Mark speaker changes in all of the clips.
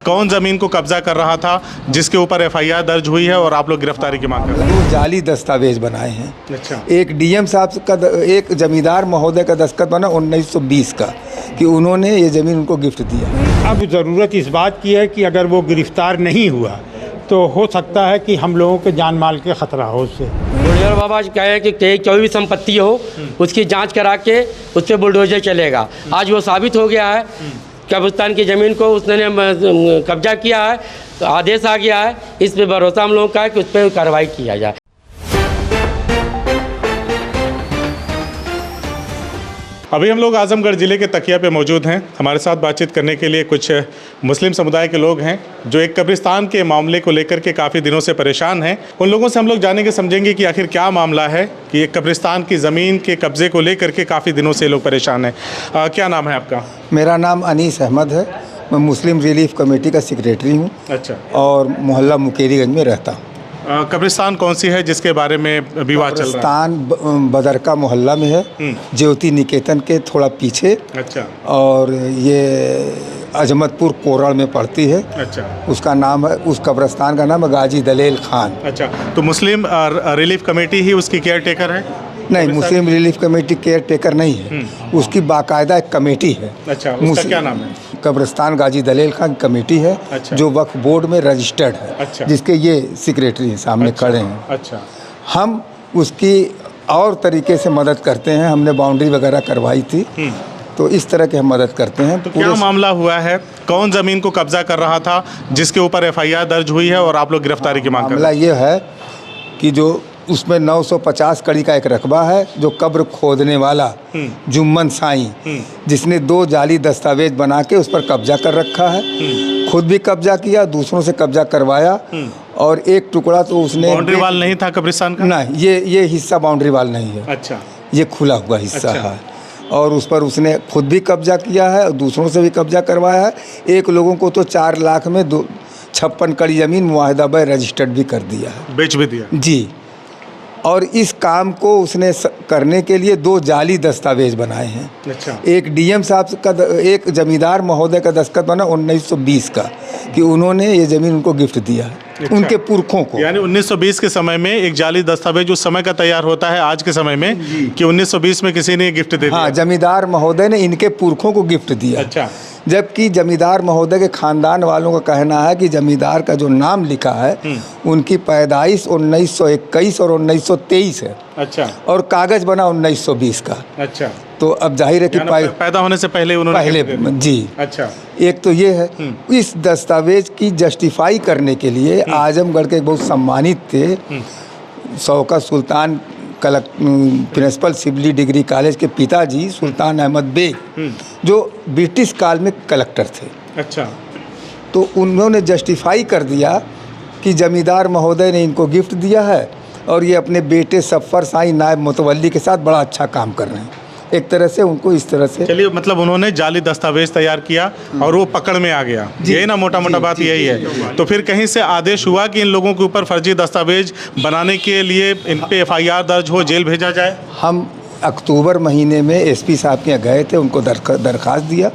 Speaker 1: कौन ज़मीन को कब्जा कर रहा था जिसके ऊपर एफआईआर दर्ज हुई है और आप लोग गिरफ्तारी की मांग कर रहे हैं?
Speaker 2: वो जाली दस्तावेज बनाए हैं।
Speaker 1: अच्छा।
Speaker 2: एक डीएम साहब का एक जमींदार महोदय का दस्तखत बना 1920 का कि उन्होंने ये ज़मीन उनको गिफ्ट दिया।
Speaker 3: अब ज़रूरत इस बात की है कि अगर वो गिरफ्तार नहीं हुआ तो हो सकता है कि हम लोगों के जान माल के ख़तरा हो उससे।
Speaker 4: बुलडोजर बाबा कहे कि कोई भी संपत्ति हो उसकी जांच करा के उस पर बुलडोजर चलेगा। आज वो साबित हो गया है, कब्रिस्तान की ज़मीन को उसने कब्जा किया है, तो आदेश आ गया है। इस पे भरोसा हम लोगों का है कि उस पर कार्रवाई किया जाए।
Speaker 1: अभी हम लोग आजमगढ़ ज़िले के तकिया पे मौजूद हैं। हमारे साथ बातचीत करने के लिए कुछ मुस्लिम समुदाय के लोग हैं जो एक कब्रिस्तान के मामले को लेकर के काफ़ी दिनों से परेशान हैं। उन लोगों से हम लोग जानेंगे, समझेंगे कि आखिर क्या मामला है कि एक कब्रिस्तान की ज़मीन के कब्ज़े को लेकर के काफ़ी दिनों से लोग परेशान हैं। क्या नाम है आपका?
Speaker 2: मेरा नाम अनीस अहमद है। मैं मुस्लिम रिलीफ कमेटी का सेक्रेटरी हूँ।
Speaker 1: अच्छा।
Speaker 2: और मोहल्ला मुकेरीगंज में रहता हूँ।
Speaker 1: कब्रिस्तान कौन सी है जिसके बारे में विवाद चल रहा है?
Speaker 2: कब्रिस्तान बदरका मोहल्ला में है, ज्योति निकेतन के थोड़ा पीछे।
Speaker 1: अच्छा।
Speaker 2: और ये अजमतपुर कोरड़ में पड़ती है।
Speaker 1: अच्छा।
Speaker 2: उसका नाम है, उस कब्रिस्तान का नाम है गाजी दलेल खान।
Speaker 1: अच्छा, तो मुस्लिम रिलीफ कमेटी ही उसकी केयर टेकर है?
Speaker 2: नहीं, मुस्लिम रिलीफ कमेटी केयर टेकर नहीं है, उसकी बाकायदा एक कमेटी है।
Speaker 1: अच्छा, उसका क्या नाम है?
Speaker 2: कब्रिस्तान गाजी दलेल खान कमेटी है।
Speaker 1: अच्छा।
Speaker 2: जो वक्फ बोर्ड में रजिस्टर्ड है।
Speaker 1: अच्छा।
Speaker 2: जिसके ये सेक्रेटरी हैं, सामने
Speaker 1: अच्छा।
Speaker 2: खड़े हैं।
Speaker 1: अच्छा।
Speaker 2: हम उसकी और तरीके से मदद करते हैं। हमने बाउंड्री वगैरह करवाई थी, तो इस तरह की हम मदद करते हैं।
Speaker 1: तो क्या मामला हुआ है? कौन ज़मीन को कब्जा कर रहा था जिसके ऊपर एफआईआर दर्ज हुई है और आप लोग गिरफ्तारी की मांग कर रहे हैं?
Speaker 2: मामला ये है कि जो उसमें 950 कड़ी का एक रकबा है, जो कब्र खोदने वाला जुम्मन साईं, जिसने 2 जाली दस्तावेज बना के उस पर कब्जा कर रखा है। खुद भी कब्जा किया, दूसरों से कब्जा करवाया। और एक टुकड़ा तो उसने
Speaker 1: बाउंड्री वाल नहीं था कब्रिस्तान का?
Speaker 2: नहीं, ये हिस्सा बाउंड्री वाल नहीं है।
Speaker 1: अच्छा।
Speaker 2: ये खुला हुआ हिस्सा
Speaker 1: अच्छा।
Speaker 2: है। और उस पर उसने खुद भी कब्जा किया है और दूसरों से भी कब्जा करवाया है। एक लोगों को तो 4 लाख में 56 कड़ी ज़मीन मुआहदा बाय रजिस्टर्ड भी कर दिया है,
Speaker 1: बेच भी दिया
Speaker 2: जी। और इस काम को उसने करने के लिए 2 जाली दस्तावेज बनाए हैं।
Speaker 1: अच्छा।
Speaker 2: एक डीएम साहब का एक जमींदार महोदय का दस्तखत बना 1920 का कि उन्होंने ये ज़मीन उनको गिफ्ट दिया है।
Speaker 1: अच्छा।
Speaker 2: उनके पुरखों को।
Speaker 1: यानी 1920 के समय में एक जाली दस्तावेज उस समय का तैयार होता है आज के समय में कि 1920 में किसी ने गिफ्ट दे दिया।
Speaker 2: हाँ, जमींदार महोदय ने इनके पुरखों को गिफ्ट दिया।
Speaker 1: अच्छा।
Speaker 2: जबकि जमींदार महोदय के खानदान वालों का कहना है कि जमींदार का जो नाम लिखा है उनकी पैदाइश 1921 और 1923 है।
Speaker 1: अच्छा।
Speaker 2: और कागज बना 1920 का।
Speaker 1: अच्छा।
Speaker 2: तो अब जाहिर है कि
Speaker 1: पैदा होने से पहले उन्होंने
Speaker 2: पहले जी।
Speaker 1: अच्छा।
Speaker 2: एक तो ये है, इस दस्तावेज की जस्टिफाई करने के लिए आजमगढ़ के एक बहुत सम्मानित थे शौकत सुल्तान प्रिंसिपल सिविल डिग्री कॉलेज के पिताजी सुल्तान अहमद बेग, जो ब्रिटिश काल में कलेक्टर थे।
Speaker 1: अच्छा।
Speaker 2: तो उन्होंने जस्टिफाई कर दिया कि जमींदार महोदय ने इनको गिफ्ट दिया है और ये अपने बेटे सफ़र साईं नायब मुतवल्ली के साथ बड़ा अच्छा काम कर रहे हैं। एक तरह से उनको इस तरह से,
Speaker 1: चलिए, मतलब उन्होंने जाली दस्तावेज तैयार किया और वो पकड़ में आ गया, यही ना मोटा मोटा बात यही है। तो फिर कहीं से आदेश हुआ कि इन लोगों के ऊपर फर्जी दस्तावेज बनाने के लिए इन पे एफआईआर दर्ज हो, जेल भेजा जाए?
Speaker 2: हम अक्टूबर महीने में एसपी साहब के यहाँ गए थे, उनको दरखास्त दिया।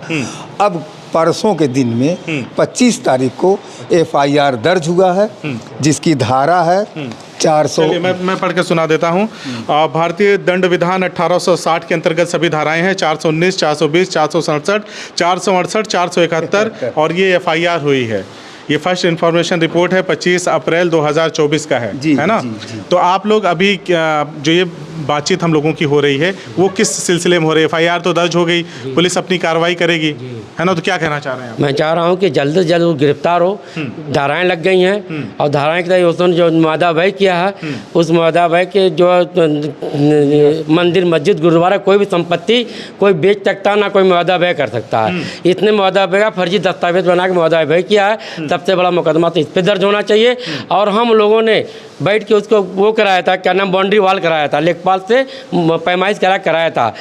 Speaker 2: अब परसों के दिन में 25 तारीख को एफआईआर दर्ज हुआ है, जिसकी धारा है 400।
Speaker 1: मैं पढ़ के सुना देता हूँ। भारतीय दंड विधान 1860 के अंतर्गत सभी धाराएं हैं, 419, 420, 467, 468, 471 और ये एफआईआर हुई है। ये फर्स्ट इन्फॉर्मेशन रिपोर्ट है, 25 अप्रैल 2024 का है ना? जी। तो आप लोग अभी जो ये बातचीत हम लोगों की हो रही है वो किस सिलसिले में हो रही है? एफआईआर तो दर्ज हो गई, पुलिस अपनी कार्रवाई करेगी, है ना? तो क्या कहना चाह रहे हैं आप?
Speaker 4: मैं चाह रहा हूँ कि जल्द से जल्द वो गिरफ्तार हो। धाराएं लग गई हैं और धाराएं के तहत उसने जो मुआहदा व्यय किया है, उस मुआहदा व्यय के जो मंदिर मस्जिद गुरुद्वारा कोई भी संपत्ति कोई बेच सकता ना कोई मुआहदा व्यय कर सकता है। इतने मुआहदा व्यय का फर्जी दस्तावेज बना के मुआहदा व्यय किया है। सबसे बड़ा मुकदमा तो इस पर दर्ज होना चाहिए। और हम लोगों ने बैठ के उसको वो कराया था, क्या नाम, बाउंड्री वाल कराया था, लेखपाल से पैमाइश कराया था।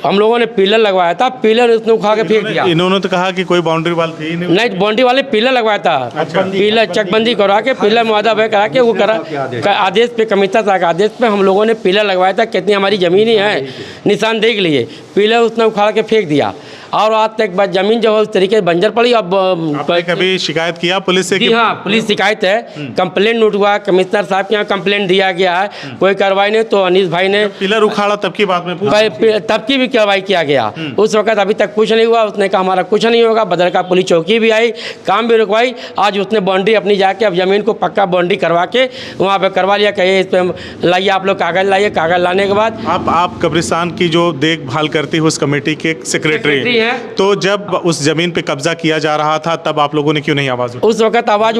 Speaker 4: हम लोगों ने पिलर लगवाया था, पिलर उसने उखाड़ के फेंक दिया।
Speaker 1: इन्होंने तो कहा कि कोई बाउंड्री वाल थी नहीं,
Speaker 4: बाउंड्री वाले पिलर लगवाया था। पिलर चकबंदी करवा के पिलर मुआहदा व्यय करा के वो करा आदेश पे, कमिश्नर साहब के आदेश पे हम लोगों ने पिलर लगवाया था। कितनी हमारी ज़मीन है, निशान देख लिए, पिलर उसने उखाड़ के फेंक दिया। और आज तक बस जमीन जो है उस तरीके से बंजर पड़ी। अब
Speaker 1: आपने कभी शिकायत किया पुलिस से?
Speaker 4: जी हाँ, पुलिस शिकायत है, कंप्लेंट नोट हुआ, कमिश्नर साहब के यहाँ कंप्लेंट दिया गया है, कोई कार्रवाई नहीं। तो अनीस भाई ने
Speaker 1: पिलर उखाड़ा तब की बात में
Speaker 4: तब की भी कार्रवाई किया गया, उस वक्त अभी तक कुछ नहीं हुआ। उसने कहा हमारा कुछ नहीं होगा। बदरका पुलिस चौकी भी आई, काम भी रुकवाई। आज उसने बाउंड्री अपनी जाके अब जमीन को पक्का बाउंड्री करवा के वहाँ पे करवा लिया। कहिए इस पर लाइए आप लोग कागज लाइए। कागज लाने के बाद
Speaker 1: आप कब्रिस्तान की जो देखभाल करती है उस कमेटी के सेक्रेटरी हैं, तो जब उस जमीन पे कब्जा किया जा रहा था तब आप लोगों ने क्यों नहीं आवाज उठाई?
Speaker 4: उस वक्त आवाज़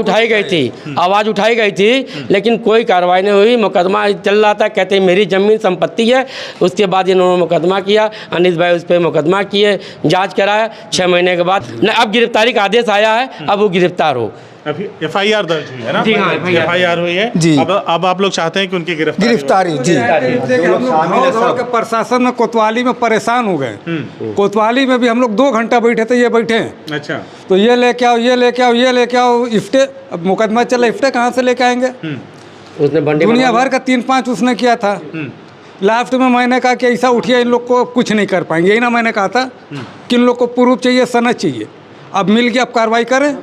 Speaker 4: उठाई गई थी, लेकिन कोई कार्रवाई नहीं हुई। मुकदमा चल रहा था, कहते मेरी जमीन संपत्ति है। उसके बाद इन्होंने मुकदमा किया, अनीस भाई उस पर मुकदमा किए, जांच कराया। 6 महीने के बाद अब गिरफ्तारी का आदेश आया है, अब वो गिरफ्तार हो।
Speaker 1: अभी FIR दर्ज हुई है ना?
Speaker 4: जी हाँ,
Speaker 1: FIR हुई है
Speaker 2: जी।
Speaker 1: अब आप लोग चाहते हैं कि उनकी
Speaker 2: गिरफ्तारी जी।
Speaker 5: प्रशासन में कोतवाली में परेशान हो गए। कोतवाली में भी हम लोग 2 घंटा बैठे थे, ये बैठे हैं।
Speaker 1: अच्छा,
Speaker 5: तो ये लेके आओ, ये लेके आओ, ये लेके आओ। इफ्टे, अब मुकदमा चला, इफ्टे कहाँ से लेके आएंगे?
Speaker 4: उसने बंडी
Speaker 5: दुनिया भर का 3-5 उसने किया था। लास्ट में मैंने कहा कि ऐसा उठिए, इन लोग को कुछ नहीं कर पाएंगे। यही ना मैंने कहा था कि इन लोग को प्रूफ चाहिए, सनद चाहिए। अब मिल गया, अब कार्रवाई करें।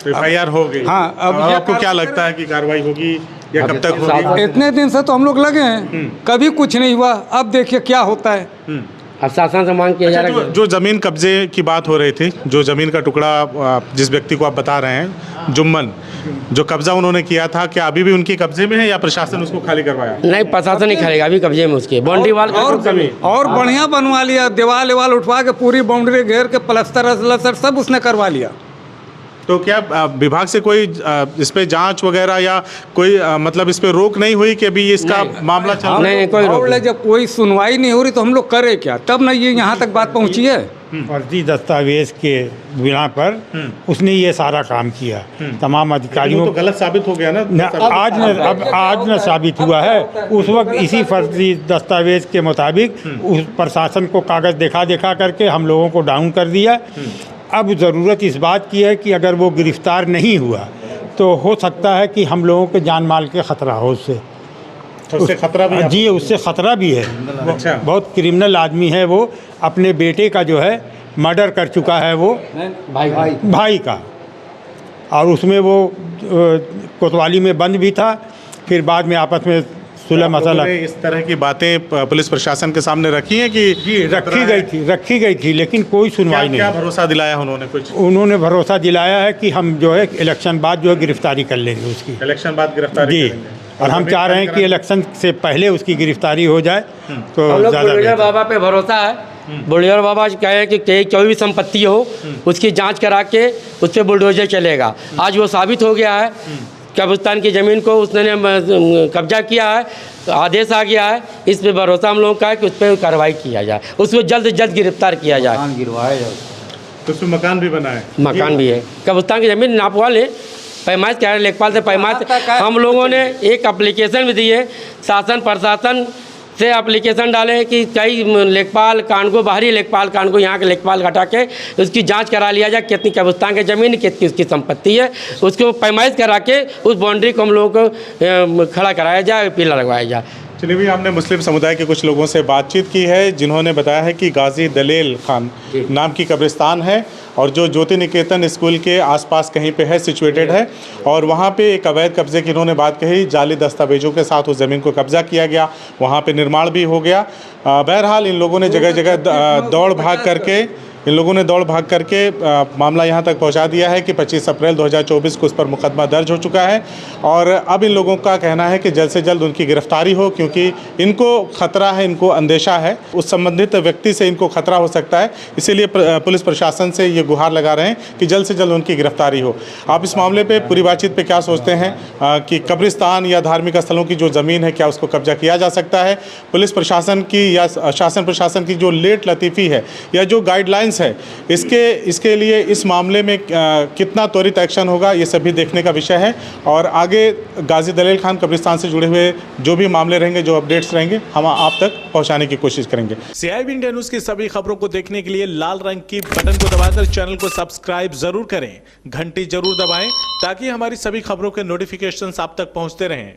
Speaker 1: FIR हो गई।
Speaker 5: हाँ, अब
Speaker 1: आपको क्या लगता है कि कार्रवाई होगी या कब तक होगी?
Speaker 5: इतने दिन से तो हम लोग लगे हैं, कभी कुछ नहीं हुआ। अब देखिए क्या होता है।
Speaker 4: अब शासन से मांग किया जा रहा है।
Speaker 1: जो जमीन कब्जे की बात हो रही थी, जो जमीन का टुकड़ा जिस व्यक्ति को आप बता रहे हैं, जुम्मन, जो कब्जा उन्होंने किया था, क्या अभी भी उनके कब्जे में है या प्रशासन उसको खाली करवाया?
Speaker 4: नहीं, प्रशासन नहीं करेगा, अभी कब्जे में उसके बाउंड्री वाल
Speaker 5: और बढ़िया बनवा लिया, दीवार वाल उठवा के पूरी बाउंड्री घेर के प्लास्टर सब उसने करवा लिया।
Speaker 1: तो क्या विभाग से कोई इस पे जांच वगैरह या कोई मतलब इस पे रोक नहीं हुई कि अभी इसका मामला चल रहा है?
Speaker 4: नहीं, कोई रोक नहीं।
Speaker 5: जब कोई सुनवाई नहीं हो रही तो हम लोग करें क्या? तब ना ये यहाँ तक बात पहुँची है।
Speaker 3: फर्जी दस्तावेज के बिना पर उसने ये सारा काम किया। तमाम अधिकारियों
Speaker 1: तो गलत साबित हो गया ना?
Speaker 3: आज न साबित हुआ है। उस वक्त इसी फर्जी दस्तावेज के मुताबिक उस प्रशासन को कागज दिखा करके हम लोगों को डाउन कर दिया। अब ज़रूरत इस बात की है कि अगर वो गिरफ्तार नहीं हुआ तो हो सकता है कि हम लोगों के जान माल के ख़तरा हो उससे।
Speaker 1: तो उससे खतरा भी?
Speaker 3: जी, उससे ख़तरा भी है।
Speaker 1: अच्छा।
Speaker 3: बहुत क्रिमिनल आदमी है वो। अपने बेटे का जो है मर्डर कर चुका है वो, भाई का। और उसमें वो कोतवाली में बंद भी था। फिर बाद में आपस में सुलह मसला।
Speaker 1: इस तरह की बातें पुलिस प्रशासन के सामने रखी हैं कि?
Speaker 3: जी, रखी गई थी, लेकिन कोई सुनवाई नहीं।
Speaker 1: क्या भरोसा दिलाया उन्होंने? कुछ
Speaker 3: उन्होंने भरोसा दिलाया है कि हम जो है इलेक्शन बाद जो है गिरफ्तारी कर लेंगे उसकी।
Speaker 1: इलेक्शन बाद गिरफ्तारी
Speaker 3: जी, और हम चाह रहे हैं कि इलेक्शन से पहले उसकी गिरफ्तारी हो जाए तो ज़्यादा
Speaker 4: बुलडोजर बाबा पे भरोसा है। बुलडोजर बाबा कहे कि कोई भी संपत्ति हो उसकी जांच करा के उस पर बुलडोजर चलेगा। आज वो साबित हो गया है। कब्रिस्तान की ज़मीन को उसने कब्जा किया है, आदेश आ गया है। इस पे भरोसा हम लोगों का है कि उस पर कार्रवाई किया जाए, उसको जल्द से जल्द गिरफ्तार किया जाए।
Speaker 1: तो उसमें मकान भी बना है?
Speaker 4: मकान भी है। कब्रिस्तान की ज़मीन नापवा ले, पैमाइश कह रहे लेखपाल से पैमाइश। हम लोगों ने एक एप्लीकेशन भी दी है, शासन प्रशासन से एप्लीकेशन डाले कि कई लेखपाल कानगो, बाहरी लेखपाल कानगो, यहाँ के लेखपाल हटा के उसकी जांच करा लिया जाए, कितनी कब्रिस्तान की ज़मीन, कितनी उसकी संपत्ति है। उसको पैमाइश करा के उस बाउंड्री को हम लोगों को खड़ा कराया जाए, पिलर लगवाया जाए।
Speaker 1: चलिए भी हमने मुस्लिम समुदाय के कुछ लोगों से बातचीत की है, जिन्होंने बताया है कि गाजी दलेल खान नाम की कब्रिस्तान है और जो ज्योति निकेतन स्कूल के आसपास कहीं पे है, सिचुएटेड है। और वहाँ पे एक अवैध कब्जे की इन्होंने बात कही, जाली दस्तावेजों के साथ उस ज़मीन को कब्जा किया गया, वहाँ पे निर्माण भी हो गया। बहरहाल इन लोगों ने जगह जगह दौड़ भाग करके मामला यहाँ तक पहुँचा दिया है कि 25 अप्रैल 2024 को उस पर मुकदमा दर्ज हो चुका है। और अब इन लोगों का कहना है कि जल्द से जल्द उनकी गिरफ्तारी हो, क्योंकि इनको खतरा है, इनको अंदेशा है, उस संबंधित व्यक्ति से इनको खतरा हो सकता है। इसीलिए पुलिस प्रशासन से ये गुहार लगा रहे हैं कि जल्द से जल्द उनकी गिरफ्तारी हो। आप इस मामले पे पूरी बातचीत पे क्या सोचते हैं कि कब्रिस्तान या धार्मिक स्थलों की जो ज़मीन है, क्या उसको कब्जा किया जा सकता है? पुलिस प्रशासन की या शासन प्रशासन की जो लेट लतीफ़ी है या जो गाइडलाइंस है, इसके लिए इस मामले में कितना त्वरित एक्शन होगा, ये सभी देखने का विषय है। और आगे गाजी दलेल खान कब्रिस्तान से जुड़े हुए जो भी मामले रहेंगे, जो अपडेट्स रहेंगे, हम आप तक पहुंचाने की कोशिश करेंगे। CIB इंडिया न्यूज़ की सभी खबरों को देखने के लिए लाल रंग की बटन को दबाकर चैनल को सब्सक्राइब जरूर करें, घंटी जरूर दबाएं ताकि हमारी सभी खबरों के नोटिफिकेशन आप तक पहुंचते रहें।